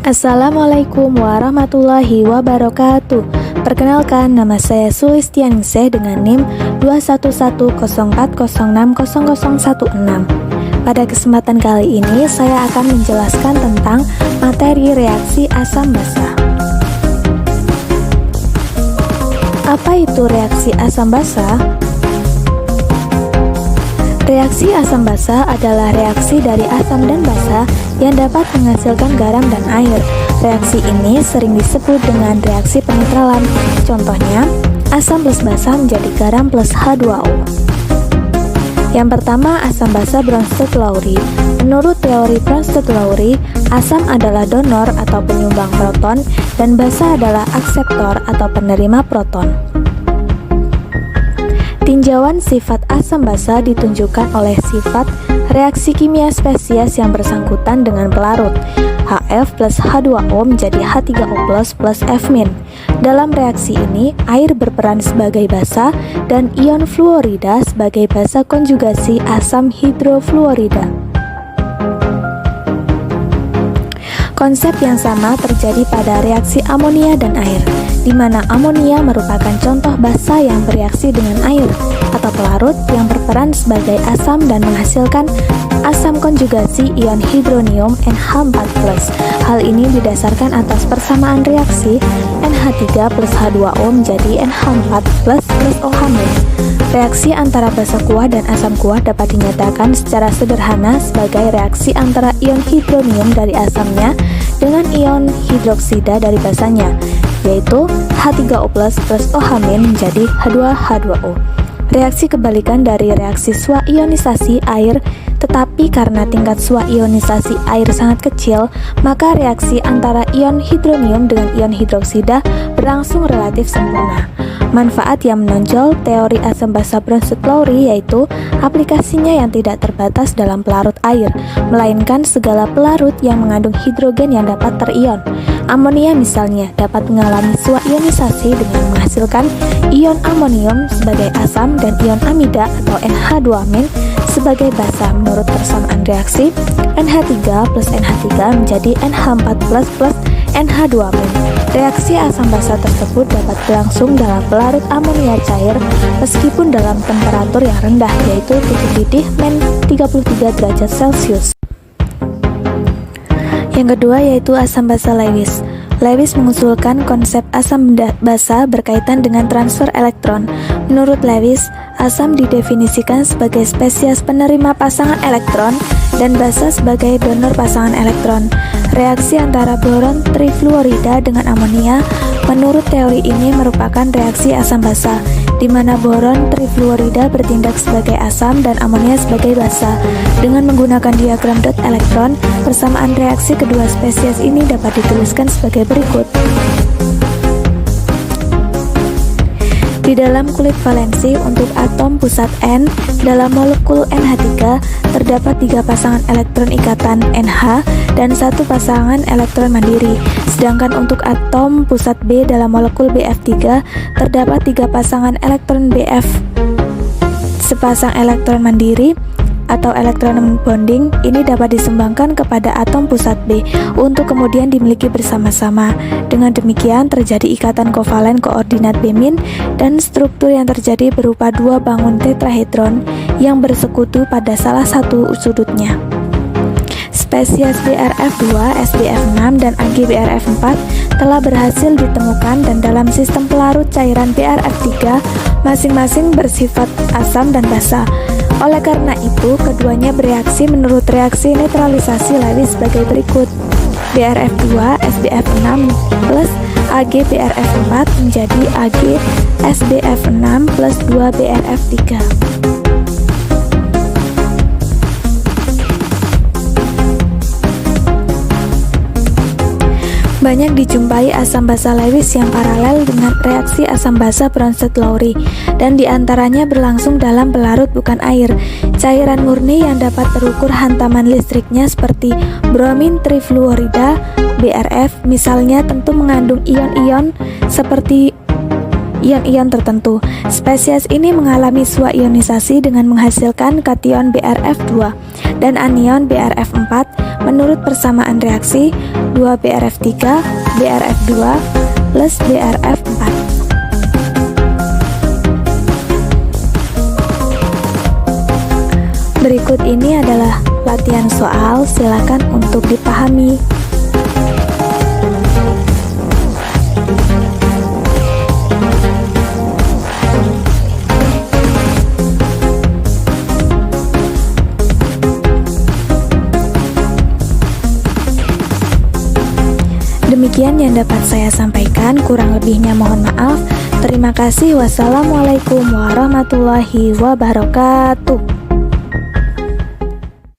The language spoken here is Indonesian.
Assalamualaikum warahmatullahi wabarakatuh. Perkenalkan, nama saya Sulistianingsih dengan NIM 21104060016. Pada kesempatan kali ini saya akan menjelaskan tentang materi reaksi asam basa. Apa itu reaksi asam basa? Reaksi asam basa adalah reaksi dari asam dan basa yang dapat menghasilkan garam dan air. Reaksi ini sering disebut dengan reaksi penetralan. Contohnya, asam plus basa menjadi garam plus H2O. Yang pertama, asam basa Bronsted-Lowry. Menurut teori Bronsted-Lowry, asam adalah donor atau penyumbang proton dan basa adalah akseptor atau penerima proton. Tinjauan sifat asam basa ditunjukkan oleh sifat reaksi kimia spesies yang bersangkutan dengan pelarut. HF plus H2O menjadi H3O plus F-. Dalam reaksi ini, air berperan sebagai basa dan ion fluorida sebagai basa konjugasi asam hidrofluorida. Konsep yang sama terjadi pada reaksi amonia dan air, di mana amonia merupakan contoh basa yang bereaksi dengan air atau pelarut yang berperan sebagai asam dan menghasilkan asam konjugasi ion hidronium NH4+. Hal ini didasarkan atas persamaan reaksi NH3 plus H2O menjadi NH4 plus OH-. Reaksi antara basa kuah dan asam kuah dapat dinyatakan secara sederhana sebagai reaksi antara ion hidronium dari asamnya dengan ion hidroksida dari basanya, yaitu H3O plus OH- menjadi H2H2O. Reaksi kebalikan dari reaksi swa-ionisasi air, tetapi karena tingkat swa-ionisasi air sangat kecil, maka reaksi antara ion hidronium dengan ion hidroksida berlangsung relatif sempurna. Manfaat yang menonjol teori asam basa Bronsted-Lowry yaitu aplikasinya yang tidak terbatas dalam pelarut air, melainkan segala pelarut yang mengandung hidrogen yang dapat terion. Amonia misalnya dapat mengalami swa-ionisasi dengan menghasilkan ion amonium sebagai asam dan ion amida atau NH2- sebagai basa. Menurut persamaan reaksi, NH3 plus NH3 menjadi NH4 plus NH2-. Reaksi asam basa tersebut dapat berlangsung dalam pelarut amonia cair meskipun dalam temperatur yang rendah, yaitu titik didih -33 derajat Celcius. Yang kedua yaitu asam basa Lewis. Lewis mengusulkan konsep asam basa berkaitan dengan transfer elektron. Menurut Lewis, asam didefinisikan sebagai spesies penerima pasangan elektron dan basa sebagai donor pasangan elektron. Reaksi antara boron trifluorida dengan amonia menurut teori ini merupakan reaksi asam basa, di mana boron trifluorida bertindak sebagai asam dan amonia sebagai basa. Dengan menggunakan diagram dot elektron, persamaan reaksi kedua spesies ini dapat dituliskan sebagai berikut. Di dalam kulit valensi untuk atom pusat N dalam molekul NH3 terdapat 3 pasangan elektron ikatan NH dan 1 pasangan elektron mandiri. Sedangkan untuk atom pusat B dalam molekul BF3 terdapat 3 pasangan elektron BF. Sepasang elektron mandiri atau elektron bonding ini dapat disumbangkan kepada atom pusat B untuk kemudian dimiliki bersama-sama. Dengan demikian terjadi ikatan kovalen koordinat B- dan struktur yang terjadi berupa 2 bangun tetrahedron yang bersekutu pada salah satu sudutnya. Spesies BRF2, SBF6, dan AgBRF4 telah berhasil ditemukan dan dalam sistem pelarut cairan BRF3 masing-masing bersifat asam dan basa. Oleh karena itu, keduanya bereaksi menurut reaksi neutralisasi Lewis sebagai berikut. BRF2 SBF6 plus AgBRF4 menjadi AgSBF6 plus 2 BRF3. Banyak dijumpai asam basa Lewis yang paralel dengan reaksi asam basa Bronsted-Lowry, dan diantaranya berlangsung dalam pelarut bukan air. Cairan murni yang dapat terukur hantaman listriknya seperti bromin trifluorida, BRF, misalnya tentu mengandung ion-ion seperti ion-ion tertentu. Spesies ini mengalami swaionisasi dengan menghasilkan kation BRF2 dan anion BRF4 menurut persamaan reaksi 2BRF3 BRF2 plus BRF4. Berikut ini adalah latihan soal, silakan untuk dipahami. Demikian yang dapat saya sampaikan, kurang lebihnya mohon maaf. Terima kasih. Wassalamualaikum warahmatullahi wabarakatuh.